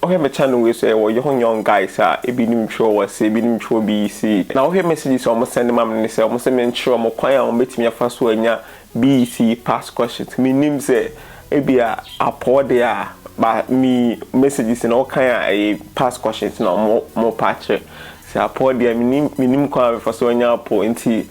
hear my channel we say or young guys ebi nim twa was say ebi nim twa BECE. Now hear messages almost send them am say almost say sure mo kwan am betimi afa so anya BECE past questions. Me nim say ebi a apod there but me messages in all kind a past questions no more patch. Say apod there me nim kwan afa so anya apo nti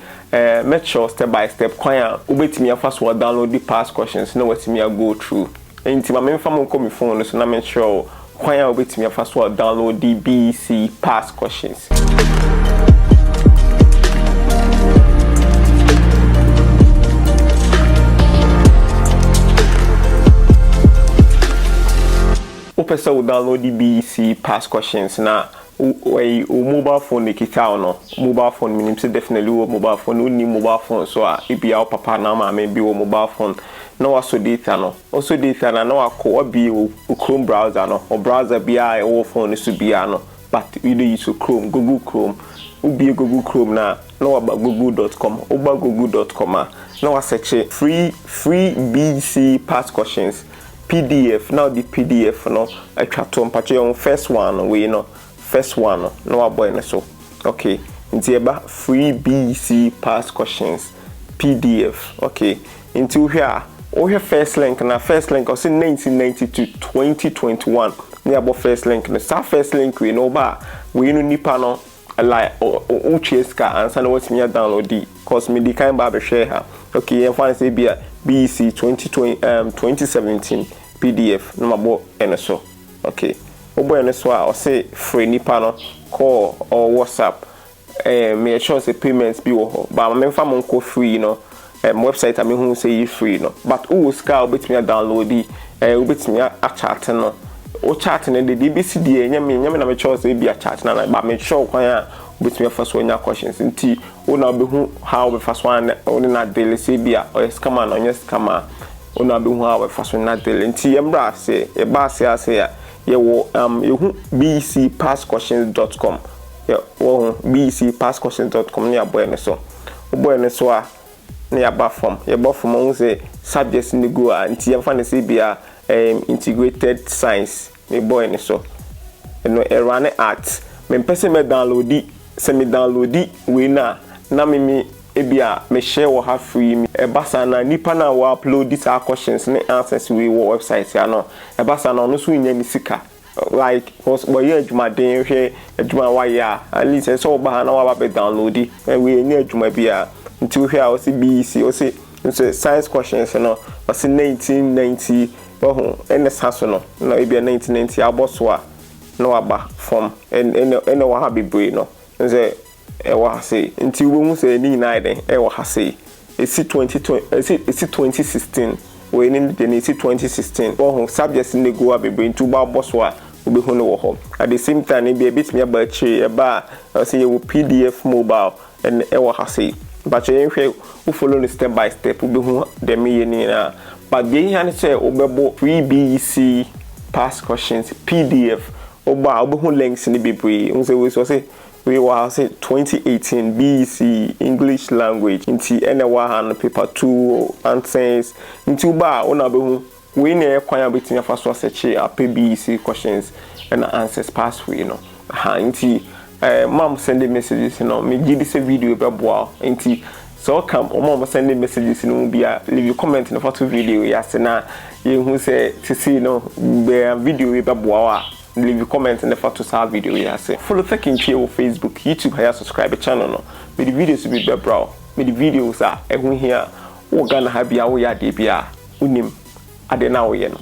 make sure step by step kwan ubetimi afa so download the past questions no what me go through. Nti ma me fam ko me phone so na make sure kwan ya obetimi afa so download the BECE past questions. Open so download the BECE past questions na o mobile phone kita no mobile phone meaning say definitely o mobile phone o ni mobile phone so e bia o papa na ma me bi o mobile phone no also data no also data na no akọ obi o Chrome browser no or browser bia o phone so bia no but you dey use Chrome Google Chrome ubi Google Chrome na no about google.com oba google.com na search free BECE past questions PDF. Now the PDF no I try to patch on first one we no first one no boy so okay into eba free BECE past questions PDF. Okay into here oh here first link na first link I say 1990 to 2021 near about first link no start first link we no ba we no nipa no like o cheska answer no what me download the cause me the kind ba be share her. Okay and find say be BECE 2017 PDF no mabo ene so okay obo ene so I say free nipa no call or WhatsApp me sure say payments be wo but me fa mon ko free no website am hu say free no but who ska obetimi download the obetimi a chat no o chat na the BECE die nyame na me sure say be a chat na but me sure kwan a obetimi fa so nya questions nti wo na be hu how be fa so an na daily say be a o scammer no yes scammer ona be hu how be fa so na daily nti embra say e ba say ya ye wo you BECE PASSCOquestions.com yeah wo BECE PASSCOquestions.com ne aboy ne so oboy ne so a ne ya ba form won say subjects ni go anti em fa ne say bia integrated science me boy ne so no run art me pese me download we na me ebia me share wo ha free me basa na nipa na wo upload these questions ne answers we wo website ya no basa na no so nya ni sika like was boy adwuma den hwe adwuma wa ya at least so ba na wa ba download we nya adwuma bia nti hwe a o si BECE o si science questions no o si 1990 oh ene saso no na ebia 1990 aboso a no aba from ene wa ha bebre no nze wa say nti wo mu say ni na den wa ha say esi 2016 we ni de ni esi 2016 oh subjects ni go abebre nti ba boso a obe hu no wo ho at the same time be bit me ba chi e ba say you PDF mobile and wa ha say but you hwe u follow the step by step obe hu de me ni na but dey han say obebo free BECE past questions PDF oba obe hu links ni bebre unse we so say we were say 2018 BECE English language inti ene wa han paper 2 answers inti ba ona be hu we na kwan betimi afa so search a BECE questions and answers pass we no ha inti mom send messages no me give this video be boa inti so come mom send messages no bia leave your comment in the photo video yes na you who say to see no be video be boa leave your comment in the photo sa video yes follow techintwi on Facebook YouTube haya subscribe the channel no me the videos be bro me the videos are ehun here wo Ghana ha bia wo ya de bia unim ade na wo ye no